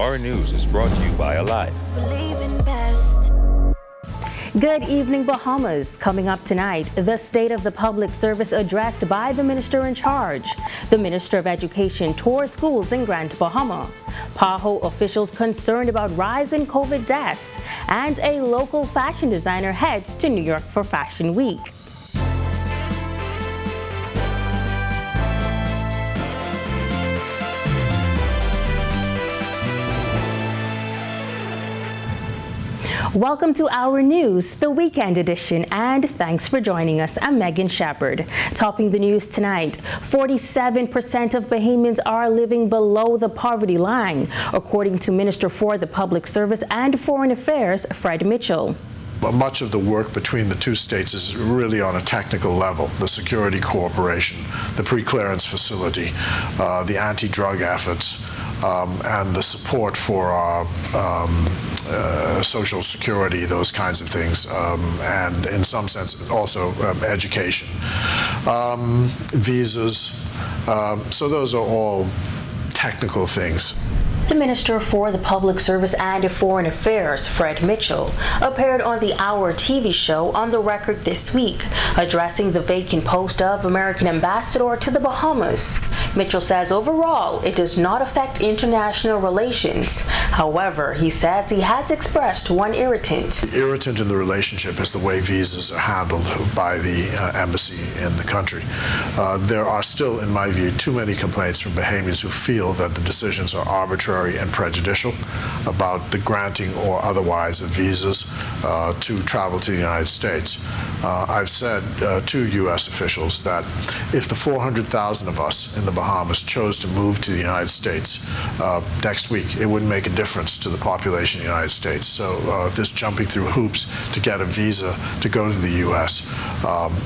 Our news is brought to you by Alive. Good evening, Bahamas. Coming up tonight, the State of the Public Service addressed by the minister in charge. The Minister of Education tours schools in Grand Bahama. PAHO officials concerned about rise in COVID deaths. And a local fashion designer heads to New York for Fashion Week. Welcome to our news, the weekend edition, and thanks for joining us. I'm Megan Shepard. Topping the news tonight, 47% of Bahamians are living below the poverty line, according to Minister for the Public Service and Foreign Affairs, Fred Mitchell. Much of the work between the two states is really on a technical level. The security cooperation, the pre-clearance facility, the anti-drug efforts, and the support for Social Security, those kinds of things, and in some sense also education, visas. So those are all technical things. The Minister for the Public Service and Foreign Affairs, Fred Mitchell, appeared on the Hour TV show On the Record this week, addressing the vacant post of American Ambassador to the Bahamas. Mitchell says overall, it does not affect international relations. However, he says he has expressed one irritant. The irritant in the relationship is the way visas are handled by the embassy in the country. There are still, in my view, too many complaints from Bahamians who feel that the decisions are arbitrary and prejudicial about the granting or otherwise of visas to travel to the United States. I've said to U.S. officials that if the 400,000 of us in the Bahamas chose to move to the United States next week, it wouldn't make a difference to the population of the United States. So this jumping through hoops to get a visa to go to the U.S.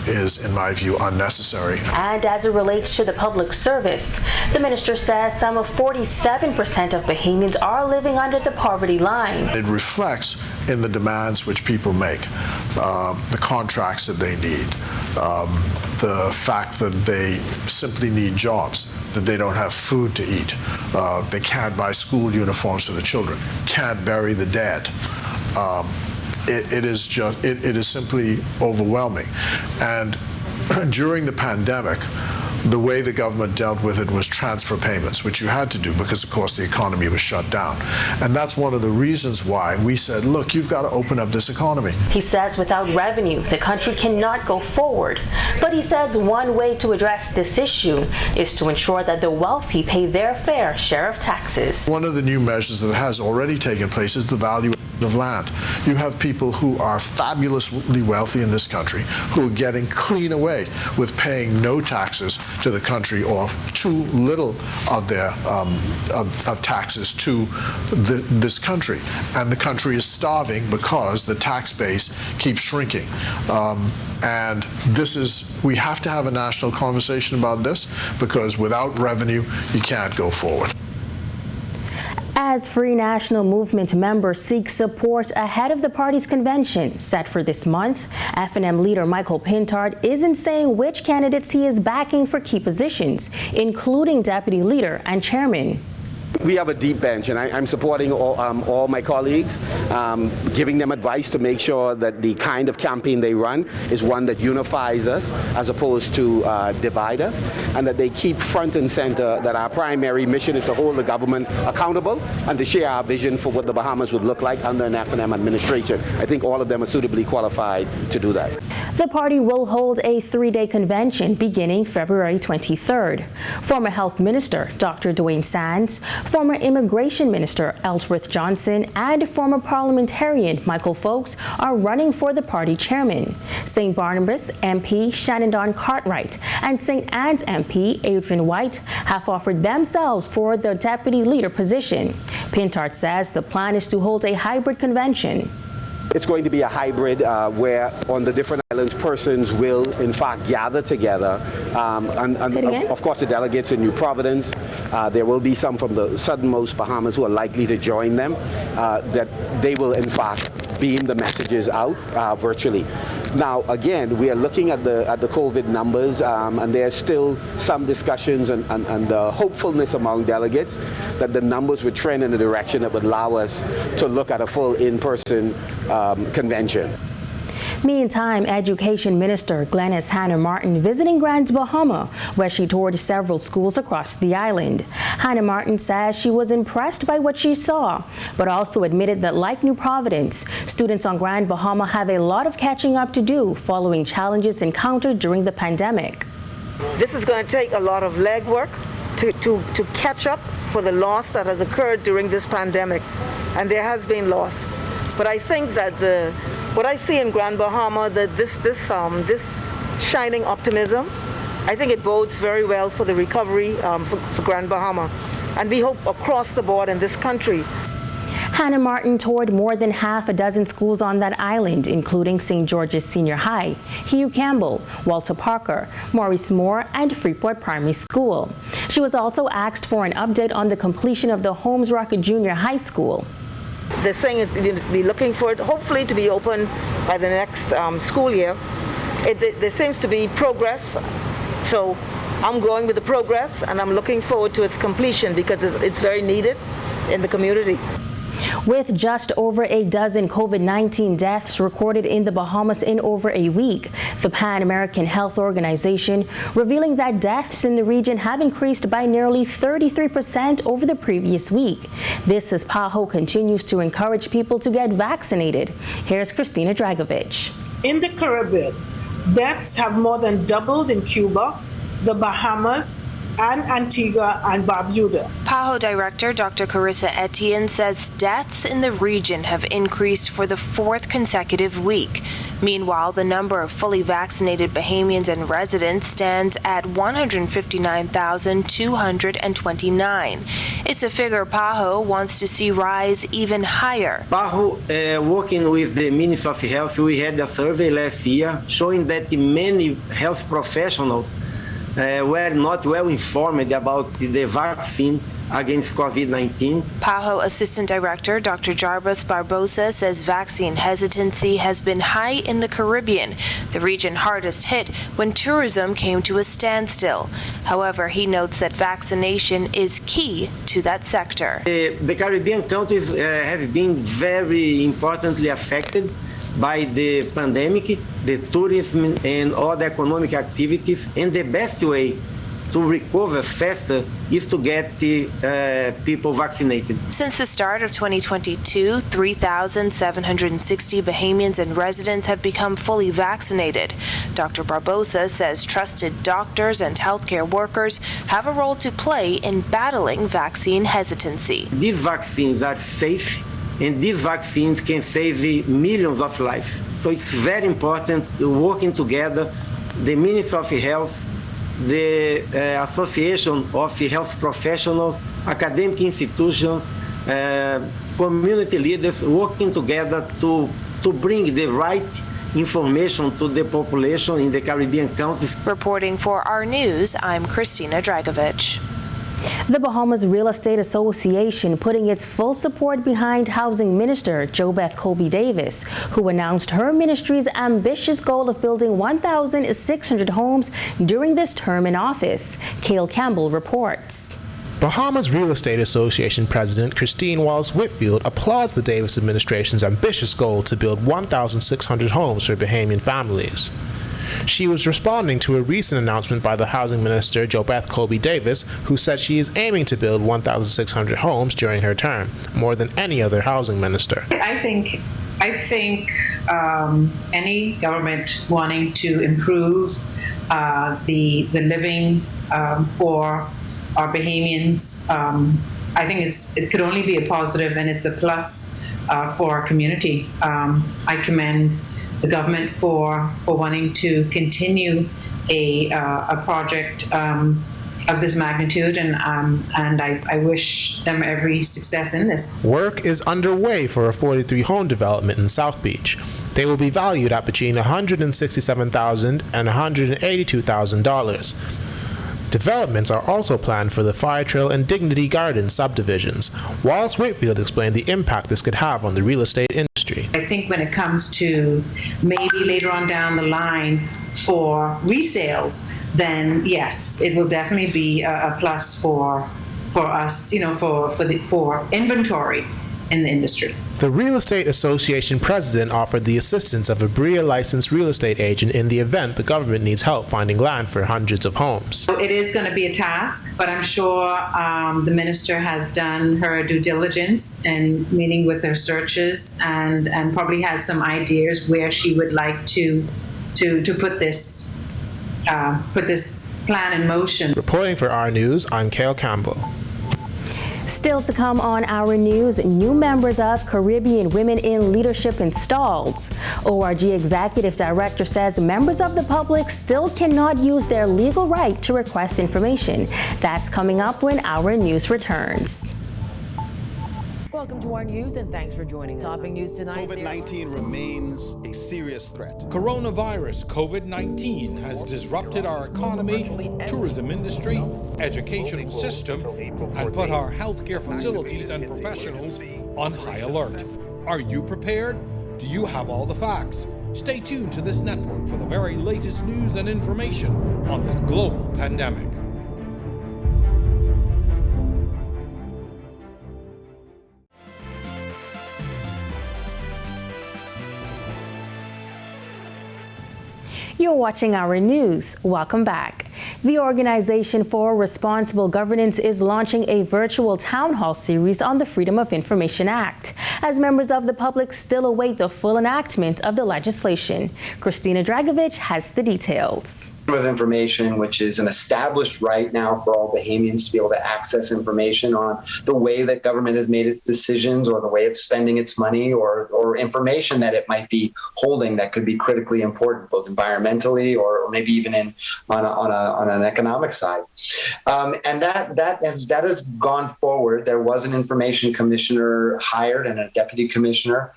is, in my view, unnecessary. And as it relates to the public service, the minister says some of 47% of Bahamians are living under the poverty line. It reflects in the demands which people make, the contracts that they need, the fact that they simply need jobs, that they don't have food to eat, they can't buy school uniforms for the children, can't bury the dead. It is simply overwhelming. And during the pandemic, the way the government dealt with it was transfer payments, which you had to do because, of course, the economy was shut down. And that's one of the reasons why we said, look, you've got to open up this economy. He says without revenue, the country cannot go forward. But he says one way to address this issue is to ensure that the wealthy pay their fair share of taxes. One of the new measures that has already taken place is the value of land. You have people who are fabulously wealthy in this country who are getting clean away with paying no taxes to the country or too little of their of taxes to this country, and the country is starving because the tax base keeps shrinking. And we have to have a national conversation about this, because without revenue you can't go forward. As Free National Movement members seek support ahead of the party's convention set for this month, F&M leader Michael Pintard isn't saying which candidates he is backing for key positions, including deputy leader and chairman. We have a deep bench, and I'm supporting all my colleagues, giving them advice to make sure that the kind of campaign they run is one that unifies us as opposed to divide us, and that they keep front and center that our primary mission is to hold the government accountable and to share our vision for what the Bahamas would look like under an F&M administration. I think all of them are suitably qualified to do that. The party will hold a 3-day convention beginning February 23rd. Former Health Minister Dr. Dwayne Sands, former Immigration Minister Ellsworth Johnson, and former parliamentarian Michael Folks are running for the party chairman. St. Barnabas MP Shannon Dawn Cartwright and St. Anne's MP Adrian White have offered themselves for the deputy leader position. Pintard says the plan is to hold a hybrid convention. It's going to be a hybrid where on the different islands persons will in fact gather together. And of course the delegates in New Providence, there will be some from the southernmost Bahamas who are likely to join them, that they will in fact beam the messages out virtually. Now, again, we are looking at the COVID numbers, and there are still some discussions and hopefulness among delegates that the numbers would trend in a direction that would allow us to look at a full in-person convention. Meantime, Education Minister Glenys Hannah Martin visiting Grand Bahama, where she toured several schools across the island. Hannah Martin says she was impressed by what she saw, but also admitted that, like New Providence, students on Grand Bahama have a lot of catching up to do following challenges encountered during the pandemic. This is going to take a lot of legwork to catch up for the loss that has occurred during this pandemic, and there has been loss. But I think that what I see in Grand Bahama, that this shining optimism, I think it bodes very well for the recovery for Grand Bahama, and we hope across the board in this country. Hannah Martin toured more than half a dozen schools on that island, including St. George's Senior High, Hugh Campbell, Walter Parker, Maurice Moore, and Freeport Primary School. She was also asked for an update on the completion of the Holmes Rock Junior High School. They're saying we're looking for it, hopefully, to be open by the next school year. There seems to be progress, so I'm going with the progress, and I'm looking forward to its completion because it's very needed in the community. With just over a dozen COVID-19 deaths recorded in the Bahamas in over a week, the Pan American Health Organization revealing that deaths in the region have increased by nearly 33% over the previous week. This as PAHO continues to encourage people to get vaccinated. Here's Christina Dragovich. In the Caribbean, deaths have more than doubled in Cuba, the Bahamas, and Antigua and Barbuda. PAHO Director Dr. Carissa Etienne says deaths in the region have increased for the fourth consecutive week. Meanwhile, the number of fully vaccinated Bahamians and residents stands at 159,229. It's a figure PAHO wants to see rise even higher. PAHO, working with the Ministry of Health, we had a survey last year showing that many health professionals were not well informed about the vaccine against COVID-19. PAHO Assistant Director Dr. Jarbas Barbosa says vaccine hesitancy has been high in the Caribbean, the region hardest hit when tourism came to a standstill. However, he notes that vaccination is key to that sector. The Caribbean countries have been very importantly affected by the pandemic, the tourism and other economic activities, and the best way to recover faster is to get people vaccinated. Since the start of 2022, 3,760 Bahamians and residents have become fully vaccinated. Dr. Barbosa says trusted doctors and healthcare workers have a role to play in battling vaccine hesitancy. These vaccines are safe, and these vaccines can save millions of lives. So it's very important working together, the Ministry of Health, the Association of Health Professionals, academic institutions, community leaders working together to bring the right information to the population in the Caribbean countries. Reporting for our news, I'm Christina Dragovich. The Bahamas Real Estate Association putting its full support behind Housing Minister JoBeth Colby Davis, who announced her ministry's ambitious goal of building 1,600 homes during this term in office. Cale Campbell reports. Bahamas Real Estate Association President Christine Wallace-Whitfield applauds the Davis administration's ambitious goal to build 1,600 homes for Bahamian families. She was responding to a recent announcement by the Housing Minister, JoBeth Colby Davis, who said she is aiming to build 1,600 homes during her term, more than any other housing minister. I think any government wanting to improve the living for our Bahamians, I think it could only be a positive, and it's a plus for our community. I commend the government for wanting to continue a project of this magnitude, and I wish them every success in this. Work is underway for a 43-home development in South Beach. They will be valued at between $167,000 and $182,000. Developments are also planned for the Fire Trail and Dignity Gardens subdivisions. Wallace Whitfield explained the impact this could have on the real estate industry. I think when it comes to maybe later on down the line for resales, then yes, it will definitely be a plus for us, for inventory in the industry. The Real Estate Association president offered the assistance of a BREA licensed real estate agent in the event the government needs help finding land for hundreds of homes. It is going to be a task, but I'm sure the minister has done her due diligence in meeting with her searches and probably has some ideas where she would like to put this plan in motion. Reporting for Our News, I'm Cale Campbell. Still to come on Our News, new members of Caribbean Women in Leadership installed. ORG Executive Director says members of the public still cannot use their legal right to request information. That's coming up when Our News returns. Welcome to Our News and thanks for joining us. Topping news tonight. COVID-19 remains a serious threat. Coronavirus COVID-19 has disrupted our economy, tourism industry, educational system, and put our healthcare facilities and professionals on high alert. Are you prepared? Do you have all the facts? Stay tuned to this network for the very latest news and information on this global pandemic. You're watching Our News. Welcome back. The Organization for Responsible Governance is launching a virtual town hall series on the Freedom of Information Act, as members of the public still await the full enactment of the legislation. Christina Dragovich has the details. Of information, which is an established right now for all Bahamians to be able to access information on the way that government has made its decisions or the way it's spending its money or information that it might be holding that could be critically important, both environmentally or maybe even on an economic side. And that has gone forward. There was an information commissioner hired and a deputy commissioner.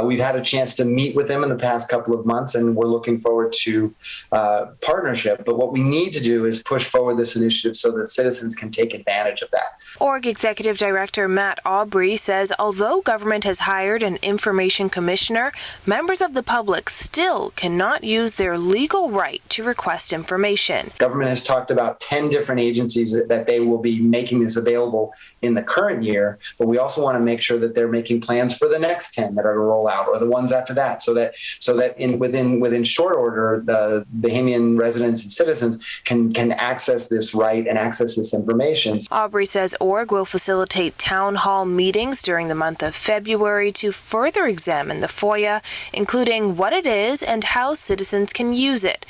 We've had a chance to meet with them in the past couple of months, and we're looking forward to partnership. But what we need to do is push forward this initiative so that citizens can take advantage of that. Org Executive Director Matt Aubrey says although government has hired an information commissioner, members of the public still cannot use their legal right to request information. Government has talked about 10 different agencies that they will be making this available in the current year, but we also want to make sure that they're making plans for the next 10 that are to roll out or the ones after that, so that within short order, the Bahamian residents and citizens can access this right and access this information. Aubrey says Org will facilitate town hall meetings during the month of February to further examine the FOIA, including what it is and how citizens can use it.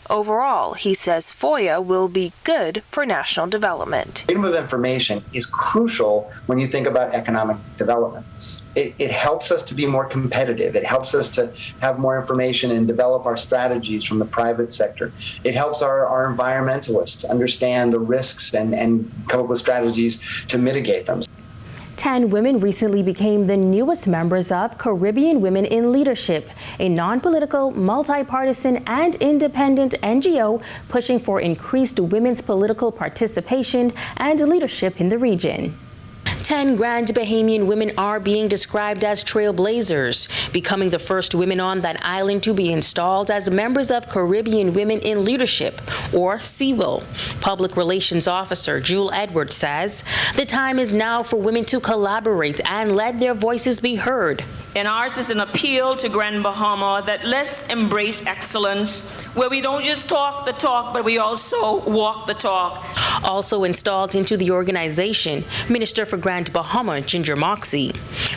Overall, he says FOIA will be good for national development. Freedom of information is crucial when you think about economic development. It helps us to be more competitive. It helps us to have more information and develop our strategies from the private sector. It helps our environmentalists understand the risks and come up with strategies to mitigate them. 10 women recently became the newest members of Caribbean Women in Leadership, a non-political, multi-partisan, and independent NGO pushing for increased women's political participation and leadership in the region. 10 Grand Bahamian women are being described as trailblazers, becoming the first women on that island to be installed as members of Caribbean Women in Leadership, or CWIL. Public Relations Officer Jewel Edwards says the time is now for women to collaborate and let their voices be heard. And ours is an appeal to Grand Bahama that let's embrace excellence, where we don't just talk the talk, but we also walk the talk. Also installed into the organization, Minister for Grand Bahama, Ginger Moxie.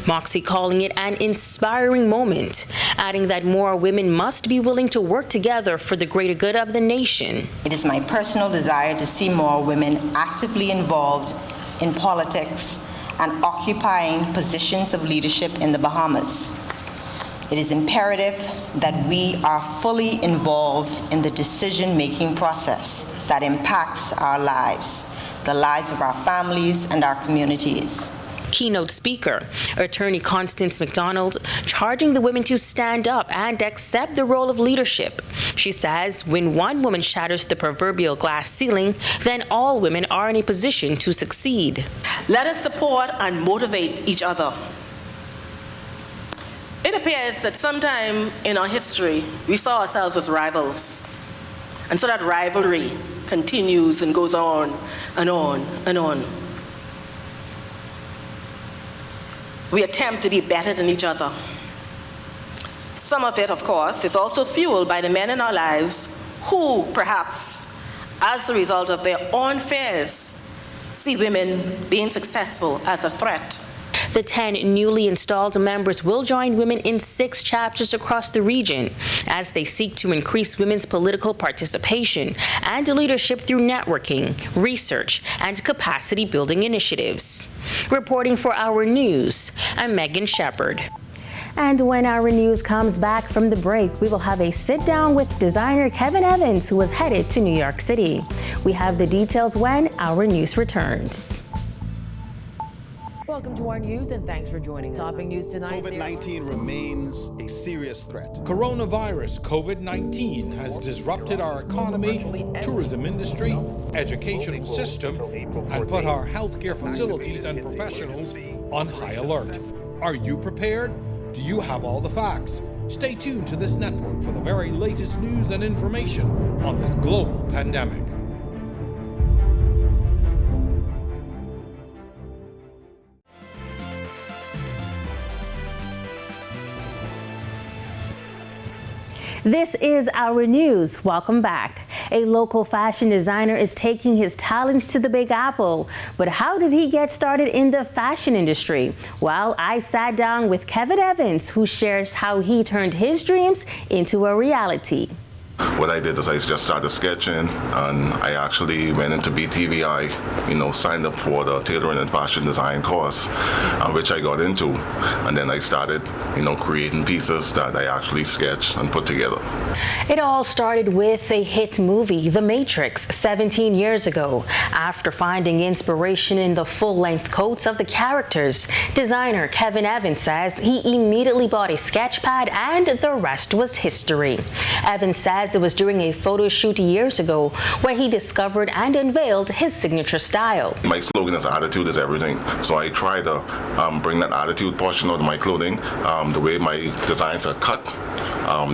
Moxie calling it an inspiring moment, adding that more women must be willing to work together for the greater good of the nation. It is my personal desire to see more women actively involved in politics and occupying positions of leadership in the Bahamas. It is imperative that we are fully involved in the decision-making process that impacts our lives, the lives of our families and our communities. Keynote speaker, attorney Constance McDonald, charging the women to stand up and accept the role of leadership. She says when one woman shatters the proverbial glass ceiling, then all women are in a position to succeed. Let us support and motivate each other. It appears that sometime in our history, we saw ourselves as rivals. And so that rivalry continues and goes on and on and on. We attempt to be better than each other. Some of it, of course, is also fueled by the men in our lives who, perhaps, as a result of their own fears, see women being successful as a threat. The 10 newly installed members will join women in 6 chapters across the region as they seek to increase women's political participation and leadership through networking, research, and capacity building initiatives. Reporting for Our News, I'm Megan Shepard. And when Our News comes back from the break, we will have a sit-down with designer Kevin Evans, who is headed to New York City. We have the details when Our News returns. Welcome to our news and thanks for joining us. Topping news tonight. COVID-19 remains a serious threat. Coronavirus COVID-19 has disrupted our economy, tourism industry, educational system, and put our healthcare facilities and professionals on high alert. Are you prepared? Do you have all the facts? Stay tuned to this network for the very latest news and information on this global pandemic. This is Our News. Welcome back. A local fashion designer is taking his talents to the Big Apple. But how did he get started in the fashion industry? Well, I sat down with Kevin Evans, who shares how he turned his dreams into a reality. What I did is I just started sketching, and I actually went into BTVI, signed up for the tailoring and fashion design course, which I got into. And then I started, creating pieces that I actually sketched and put together. It all started with a hit movie, The Matrix, 17 years ago. After finding inspiration in the full-length coats of the characters, designer Kevin Evans says he immediately bought a sketch pad and the rest was history. Evans says it was during a photo shoot years ago where he discovered and unveiled his signature style. My slogan is "Attitude is everything." So I try to bring that attitude portion of my clothing, the way my designs are cut,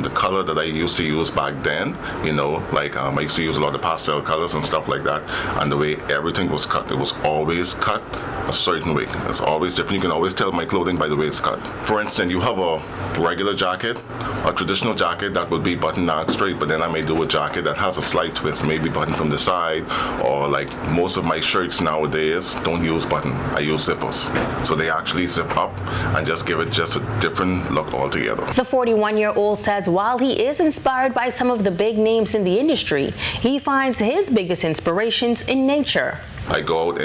the color that I used to use back then, I used to use a lot of pastel colors and stuff like that, and the way everything was cut, it was always cut a certain way. It's always different. You can always tell my clothing by the way it's cut. For instance, you have a regular jacket, a traditional jacket that would be buttoned down straight, but then I may do a jacket that has a slight twist, maybe button from the side, or like most of my shirts nowadays don't use button. I use zippers. So they actually zip up and just give it just a different look altogether. The 41-year-old says while he is inspired by some of the big names in the industry, he finds his biggest inspirations in nature. I go out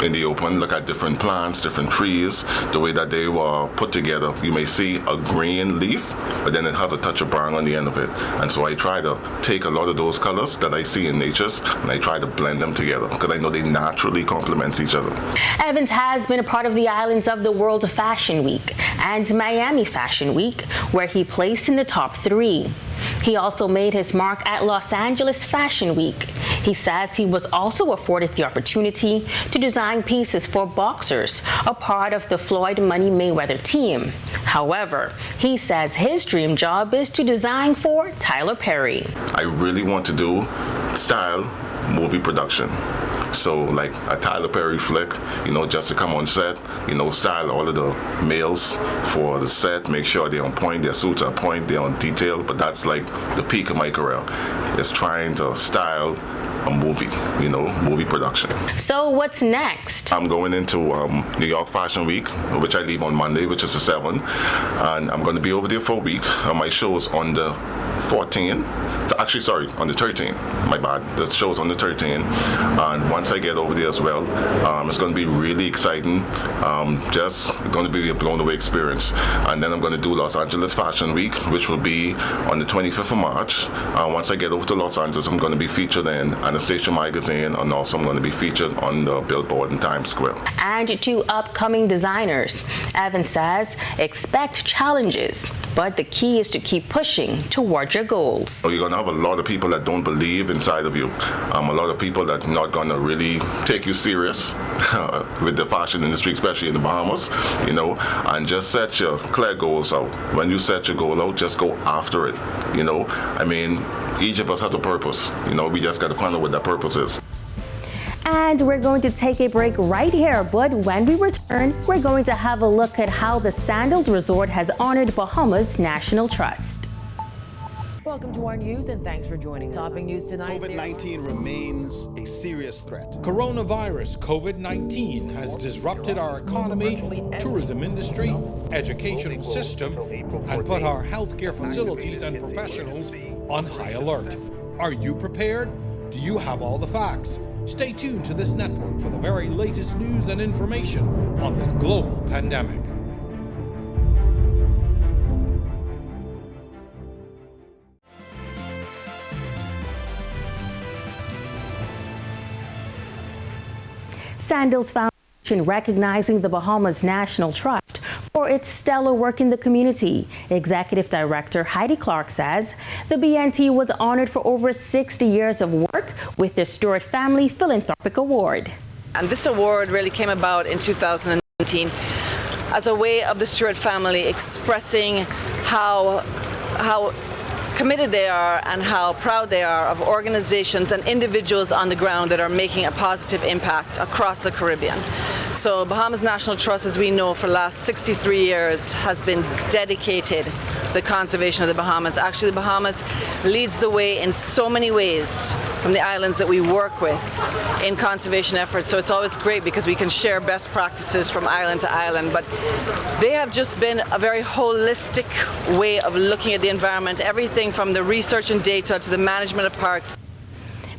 in the open, look at different plants, different trees, the way that they were put together. You may see a green leaf, but then it has a touch of brown on the end of it. And so I try to take a lot of those colors that I see in nature, and I try to blend them together because I know they naturally complement each other. Evans has been a part of the islands of the World Fashion Week and Miami Fashion Week, where he placed in the top 3. He also made his mark at Los Angeles Fashion Week. He says he was also afforded the opportunity to design pieces for boxers, a part of the Floyd Money Mayweather team. However, he says his dream job is to design for Tyler Perry. I really want to do style movie production. So like a Tyler Perry flick, just to come on set, style all of the males for the set, make sure they're on point, their suits are on point, they're on detail, but that's like the peak of my career, is trying to style a movie, movie production. So what's next? I'm going into New York Fashion Week, which I leave on Monday, which is the 7th, and I'm going to be over there for a week. My show is on the 14th. Actually, sorry, on the 13th. My bad. The show's on the 13th. And once I get over there as well, it's going to be really exciting. Just going to be a blown away experience. And then I'm going to do Los Angeles Fashion Week, which will be on the 25th of March. Once I get over to Los Angeles, I'm going to be featured in Anastasia magazine, and also I'm going to be featured on the billboard in Times Square. And to upcoming designers, Evan says, expect challenges, but the key is to keep pushing toward your goals. So you're going to have a lot of people that don't believe inside of you. A lot of people that are not going to really take you serious with the fashion industry, especially in the Bahamas, you know, and just set your clear goals out. When you set your goal out, just go after it, you know. I mean, each of us has a purpose, you know, we just got to find out what that purpose is. And we're going to take a break right here, but when we return, we're going to have a look at how the Sandals Resort has honored Bahamas National Trust. Welcome to our news and thanks for joining us. Topping news tonight. COVID-19 remains a serious threat. Coronavirus COVID-19 has disrupted our economy, tourism industry, educational system, and put our healthcare facilities and professionals on high alert. Are you prepared? Do you have all the facts? Stay tuned to this network for the very latest news and information on this global pandemic. Sandals Foundation recognizing the Bahamas National Trust for its stellar work in the community. Executive Director Heidi Clark says the BNT was honored for over 60 years of work with the Stewart Family Philanthropic Award. And this award really came about in 2019 as a way of the Stewart family expressing how committed they are and how proud they are of organizations and individuals on the ground that are making a positive impact across the Caribbean. So Bahamas National Trust, as we know, for the last 63 years has been dedicated to the conservation of the Bahamas. Actually, the Bahamas leads the way in so many ways from the islands that we work with in conservation efforts. So it's always great because we can share best practices from island to island. But they have just been a very holistic way of looking at the environment, everything from the research and data to the management of parks.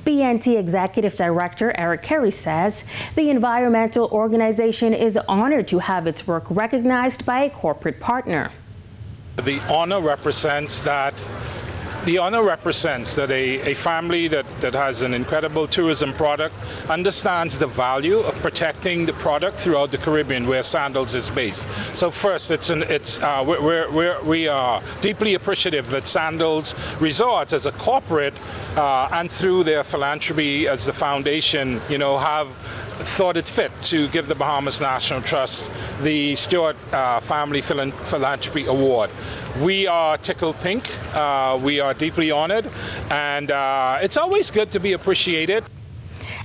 BNT Executive Director Eric Carey says the environmental organization is honored to have its work recognized by a corporate partner. The honor represents that a family that has an incredible tourism product understands the value of protecting the product throughout the Caribbean where Sandals is based. So first, we are deeply appreciative that Sandals Resorts as a corporate and through their philanthropy as the foundation, you know, have thought it fit to give the Bahamas National Trust the Stewart Family Philanthropy Award. We are tickled pink. We are deeply honored, and it's always good to be appreciated.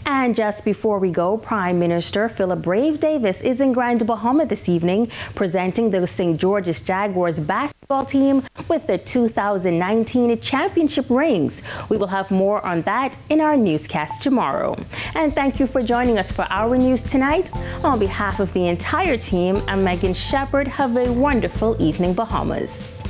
And just before we go, Prime Minister Philip Brave Davis is in Grand Bahama this evening, presenting the St. George's Jaguars basketball team with the 2019 championship rings. We will have more on that in our newscast tomorrow. And thank you for joining us for our news tonight. On behalf of the entire team, I'm Megan Shepard. Have a wonderful evening, Bahamas.